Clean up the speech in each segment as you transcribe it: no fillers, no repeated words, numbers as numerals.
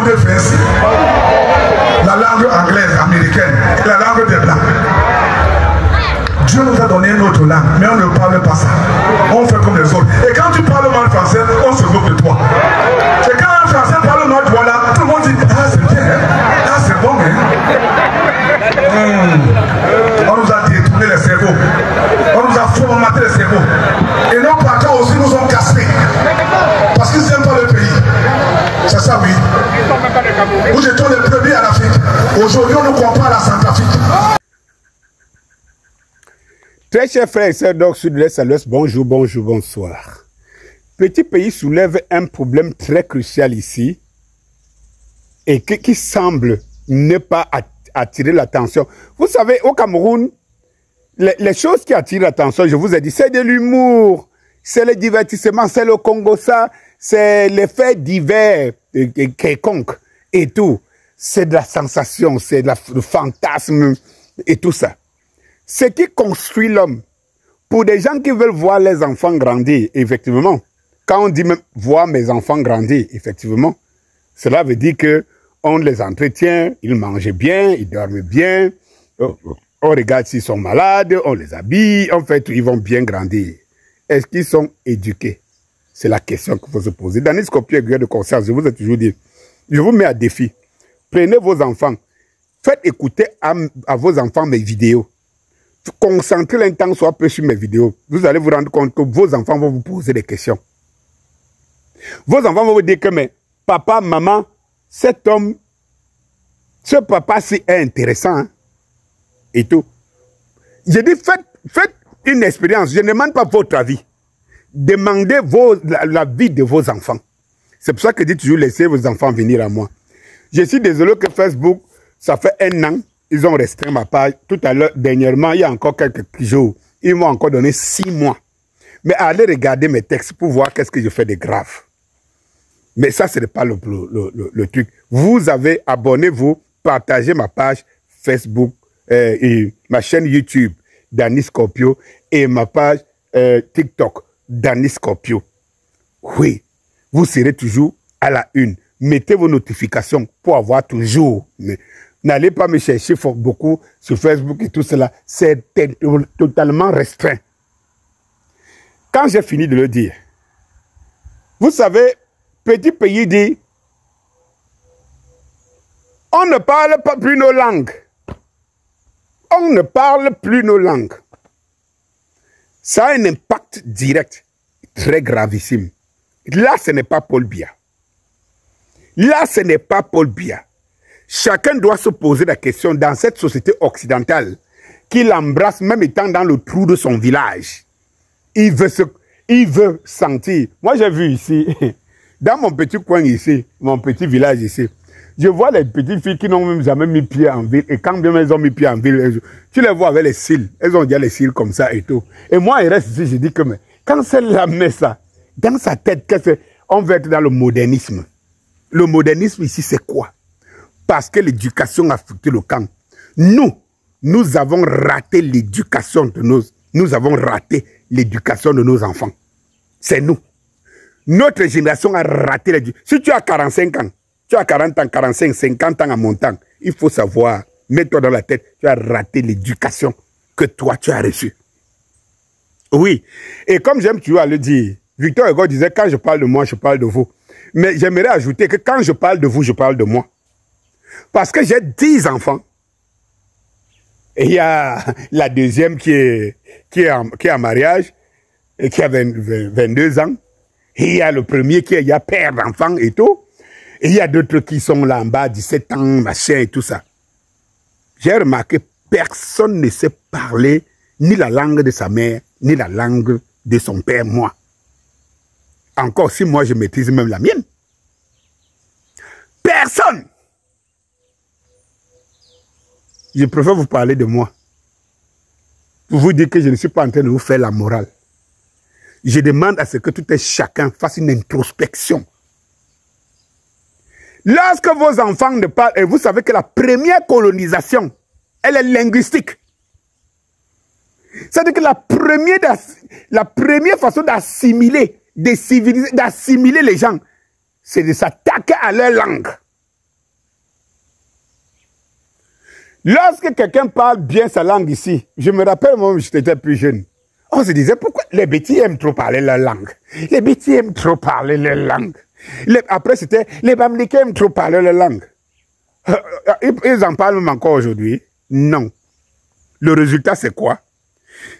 langue fancy, la langue anglaise, américaine, et la langue des blancs. Dieu nous a donné une autre langue, mais on ne parle pas ça. On fait comme les autres. Et quand tu parles mal français, on se moque de toi. Et quand un français parle mal de toi, là, tout le monde dit, ah c'est bien, hein? Ah c'est bon, hein? On nous a détourné les cerveaux. On nous a formaté les cerveaux. Et nos patrons aussi nous ont cassés. Parce qu'ils n'aiment pas le pays. C'est ça, oui. Nous étions les premiers en Afrique. Aujourd'hui, on nous compare à la Centrafrique. Très chers frères et sœurs d'Orgue Sud de l'Est à l'Ouest, bonjour, bonjour, bonsoir. Petit pays soulève un problème très crucial ici et qui semble ne pas attirer l'attention. Vous savez, au Cameroun, les choses qui attirent l'attention, je vous ai dit, c'est de l'humour, c'est le divertissement, c'est le Congo, ça, c'est les faits divers quelconques et tout. C'est de la sensation, c'est le fantasme et tout ça. Ce qui construit l'homme, pour des gens qui veulent voir les enfants grandir, effectivement, quand on dit même voir mes enfants grandir, effectivement, cela veut dire que on les entretient, ils mangent bien, ils dorment bien, on regarde s'ils sont malades, on les habille, en fait, ils vont bien grandir. Est-ce qu'ils sont éduqués? C'est la question qu'il faut se poser. Dans les Scorpions de conscience, je vous ai toujours dit, je vous mets à défi. Prenez vos enfants, faites écouter à vos enfants mes vidéos. Concentrez l'intention un peu sur mes vidéos. Vous allez vous rendre compte que vos enfants vont vous poser des questions. Vos enfants vont vous dire que, mais papa, maman, cet homme, ce papa-ci est intéressant. Hein? Et tout. Je dis, faites une expérience. Je ne demande pas votre avis. Demandez la vie de vos enfants. C'est pour ça que je dis toujours, laissez vos enfants venir à moi. Je suis désolé que Facebook, ça fait 1 an, ils ont restreint ma page. Tout à l'heure, dernièrement, il y a encore quelques jours, ils m'ont encore donné 6 mois. Mais allez regarder mes textes pour voir qu'est-ce que je fais de grave. Mais ça, ce n'est pas le truc. Vous avez, abonnez-vous, partagez ma page Facebook et ma chaîne YouTube, Danny Scorpio, et ma page TikTok, Danny Scorpio. Oui, vous serez toujours à la une. Mettez vos notifications pour avoir toujours... N'allez pas me chercher beaucoup sur Facebook et tout cela. C'est totalement restreint. Quand j'ai fini de le dire, vous savez, petit pays dit, on ne parle pas plus nos langues. On ne parle plus nos langues. Ça a un impact direct, très gravissime. Là, ce n'est pas Paul Biya. Là, ce n'est pas Paul Biya. Chacun doit se poser la question dans cette société occidentale qu'il embrasse même étant dans le trou de son village. Il veut sentir. Moi, j'ai vu ici, dans mon petit coin ici, mon petit village ici, je vois les petites filles qui n'ont même jamais mis pied en ville. Et quand bien elles ont mis pied en ville, tu les vois avec les cils. Elles ont déjà les cils comme ça et tout. Et moi, il reste ici, je dis que mais, quand celle-là met ça, dans sa tête, on veut être dans le modernisme. Le modernisme ici, c'est quoi? Parce que l'éducation a foutu le camp. Nous avons raté l'éducation de nous avons raté l'éducation de nos enfants. C'est nous. Notre génération a raté l'éducation. Si tu as 45 ans, tu as 40 ans, 45, 50 ans à mon temps, il faut savoir, mets-toi dans la tête, tu as raté l'éducation que toi tu as reçue. Oui. Et comme j'aime toujours le dire, Victor Hugo disait, quand je parle de moi, je parle de vous. Mais j'aimerais ajouter que quand je parle de vous, je parle de moi. Parce que j'ai 10 enfants. Et il y a la deuxième qui est en mariage et qui a 22 ans. Et il y a le premier qui est père d'enfants et tout. Et il y a d'autres qui sont là en bas, 17 ans, machin et tout ça. J'ai remarqué, personne ne sait parler ni la langue de sa mère, ni la langue de son père, moi. Encore si moi je maîtrise même la mienne. Personne. Je préfère vous parler de moi. Pour vous dire que je ne suis pas en train de vous faire la morale. Je demande à ce que tout un chacun fasse une introspection. Lorsque vos enfants ne parlent, et vous savez que la première colonisation, elle est linguistique. C'est-à-dire que la première façon d'assimiler, d'assimiler les gens, c'est de s'attaquer à leur langue. Lorsque quelqu'un parle bien sa langue ici, je me rappelle moi, j'étais plus jeune, on se disait pourquoi les bêtis aiment trop parler leur langue. Les bêtis aiment trop parler leur langue. Après, c'était les Bamileke aiment trop parler leur langue. Ils en parlent même encore aujourd'hui. Non. Le résultat, c'est quoi?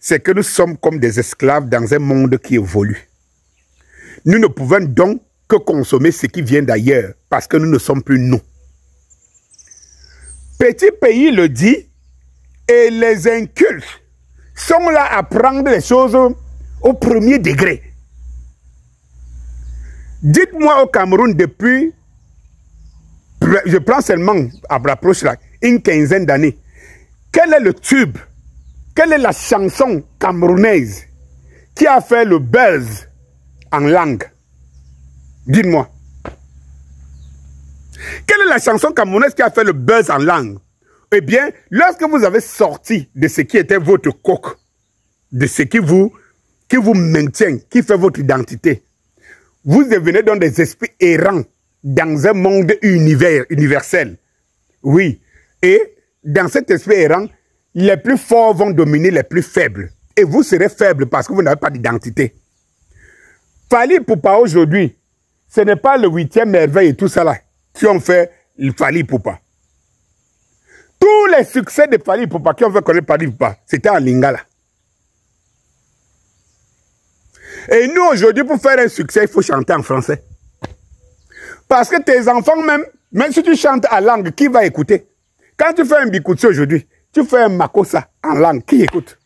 C'est que nous sommes comme des esclaves dans un monde qui évolue. Nous ne pouvons donc que consommer ce qui vient d'ailleurs parce que nous ne sommes plus nous. Petit pays le dit et les incultes sont là à prendre les choses au premier degré. Dites-moi au Cameroun depuis, je prends seulement à l'approche là, une quinzaine d'années, quel est le tube, quelle est la chanson camerounaise qui a fait le buzz en langue? Dites-moi. Quelle est la chanson camerounaise qui a fait le buzz en langue? Eh bien, lorsque vous avez sorti de ce qui était votre coque, de ce qui vous maintient, qui fait votre identité, vous devenez donc des esprits errants dans un monde universel. Oui. Et dans cet esprit errant, les plus forts vont dominer les plus faibles. Et vous serez faibles parce que vous n'avez pas d'identité. Fally Ipupa aujourd'hui, ce n'est pas le 8e merveille et tout ça là qui ont fait Fally Ipupa. Tous les succès de Fally Ipupa qui ont fait connaître Fally Ipupa, c'était en lingala. Et nous aujourd'hui, pour faire un succès, il faut chanter en français. Parce que tes enfants même si tu chantes en langue, qui va écouter? Quand tu fais un bikouti aujourd'hui, tu fais un makossa en langue, qui écoute?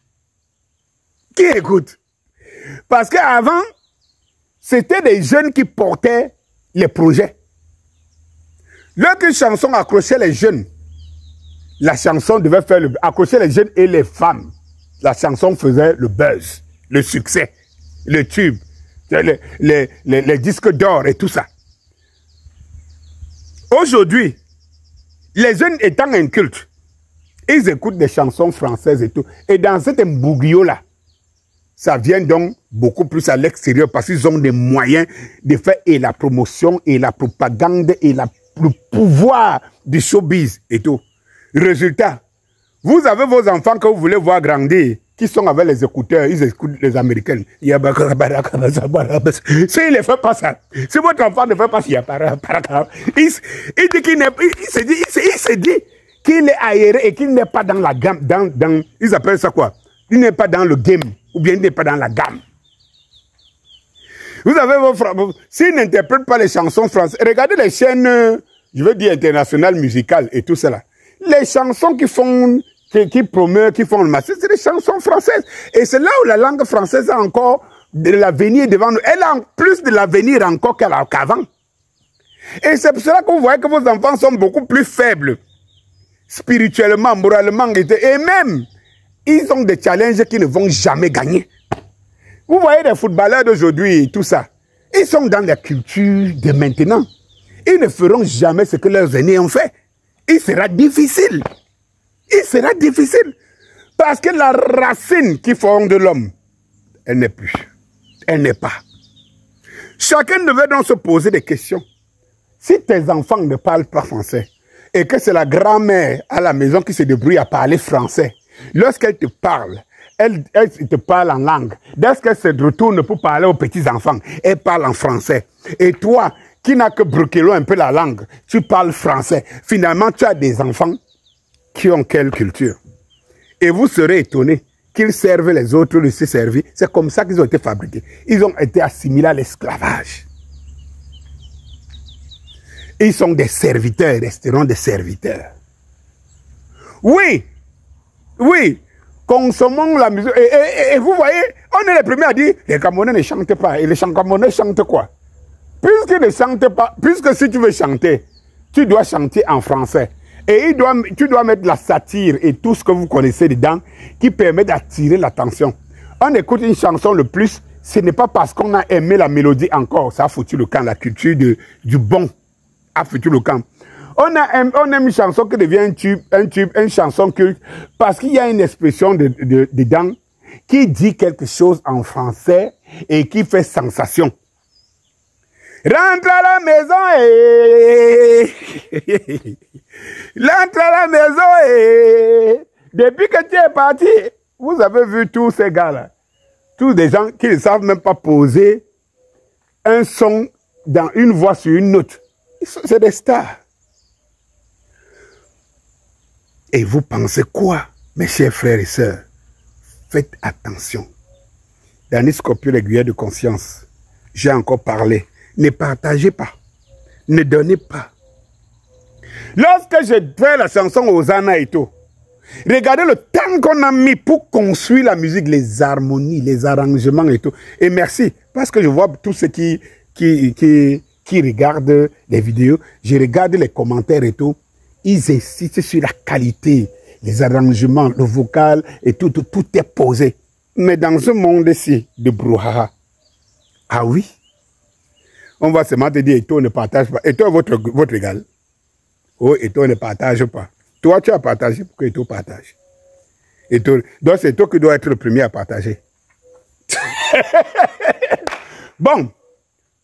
Qui écoute? Parce qu'avant, c'était des jeunes qui portaient les projets. Lorsqu'une chanson accrochait les jeunes, la chanson devait faire accrocher les jeunes et les femmes. La chanson faisait le buzz, le succès, le tube, les disques d'or et tout ça. Aujourd'hui, les jeunes étant incultes, ils écoutent des chansons françaises et tout. Et dans cet embouglio-là, ça vient donc beaucoup plus à l'extérieur parce qu'ils ont des moyens de faire et la promotion et la propagande et le pouvoir du showbiz et tout. Résultat, vous avez vos enfants que vous voulez voir grandir, qui sont avec les écouteurs, ils écoutent les Américains. S'il ne fait pas ça, si votre enfant ne fait pas ça, il se dit qu'il est aéré et qu'il n'est pas dans la gamme, ils appellent ça quoi? Il n'est pas dans le game, ou bien il n'est pas dans la gamme. Vous avez vos frères, s'ils n'interprètent pas les chansons françaises, regardez les chaînes, je veux dire internationales, musicales et tout cela. Les chansons qui promeuvent, qui font le massif, c'est des chansons françaises. Et c'est là où la langue française a encore de l'avenir devant nous. Elle a plus de l'avenir encore qu'avant. Et c'est pour cela que vous voyez que vos enfants sont beaucoup plus faibles. Spirituellement, moralement, et même, ils ont des challenges qu'ils ne vont jamais gagner. Vous voyez les footballeurs d'aujourd'hui, tout ça. Ils sont dans la culture de maintenant. Ils ne feront jamais ce que leurs aînés ont fait. Il sera difficile. Il sera difficile. Parce que la racine qui forme de l'homme, elle n'est plus. Elle n'est pas. Chacun devait donc se poser des questions. Si tes enfants ne parlent pas français, et que c'est la grand-mère à la maison qui se débrouille à parler français, lorsqu'elle te parle, elle te parle en langue. Lorsqu'elle se retourne pour parler aux petits-enfants, elle parle en français. Et toi, qui n'as que broqué un peu la langue, tu parles français. Finalement, tu as des enfants qui ont quelle culture? Et vous serez étonné qu'ils servent les autres, ils se servent. C'est comme ça qu'ils ont été fabriqués. Ils ont été assimilés à l'esclavage. Ils sont des serviteurs, ils resteront des serviteurs. Oui, oui, consommons la musique. Et vous voyez, on est les premiers à dire, les Camerounais ne chantent pas. Et les Camerounais chantent quoi? Puisque ne chantent pas, puisque si tu veux chanter, tu dois chanter en français. Et tu dois mettre la satire et tout ce que vous connaissez dedans qui permet d'attirer l'attention. On écoute une chanson le plus, ce n'est pas parce qu'on a aimé la mélodie encore, ça a foutu le camp, la culture du bon a foutu le camp. On aime une chanson qui devient une chanson culte, parce qu'il y a une expression dedans qui dit quelque chose en français et qui fait sensation. Rentre à la maison et... Rentre à la maison et... Depuis que tu es parti, vous avez vu tous ces gars-là. Tous des gens qui ne savent même pas poser un son dans une voix sur une autre. C'est des stars. Et vous pensez quoi, mes chers frères et sœurs? Faites attention. Dans les Scorpions réguliers de conscience, j'ai encore parlé. Ne partagez pas. Ne donnez pas. Lorsque j'ai fait la chanson Hosanna et tout, regardez le temps qu'on a mis pour construire la musique, les harmonies, les arrangements et tout. Et merci, parce que je vois tous ceux qui regardent les vidéos, je regarde les commentaires et tout. Ils insistent sur la qualité, les arrangements, le vocal et tout est posé. Mais dans ce monde-ci de brouhaha, ah oui, on va seulement te dire, et toi ne partage pas. Et toi, votre égal. Oh, et toi ne partage pas. Toi, tu as partagé pour que toi partage. Et toi, donc c'est toi qui dois être le premier à partager. Bon,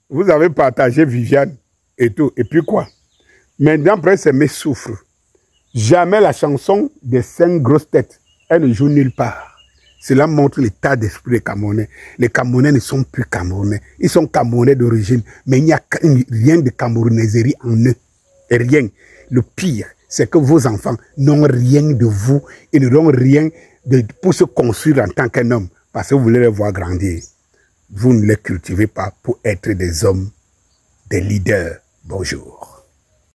vous avez partagé Viviane et tout. Et puis quoi? Maintenant, après, c'est mes souffres. Jamais la chanson des 5 grosses têtes, elle ne joue nulle part. Cela montre l'état d'esprit des Camerounais. Les Camerounais ne sont plus Camerounais. Ils sont Camerounais d'origine, mais il n'y a rien de camerounaiserie en eux. Et rien. Le pire, c'est que vos enfants n'ont rien de vous et n'auront rien pour se construire en tant qu'un homme. Parce que vous voulez les voir grandir. Vous ne les cultivez pas pour être des hommes, des leaders. Bonjour.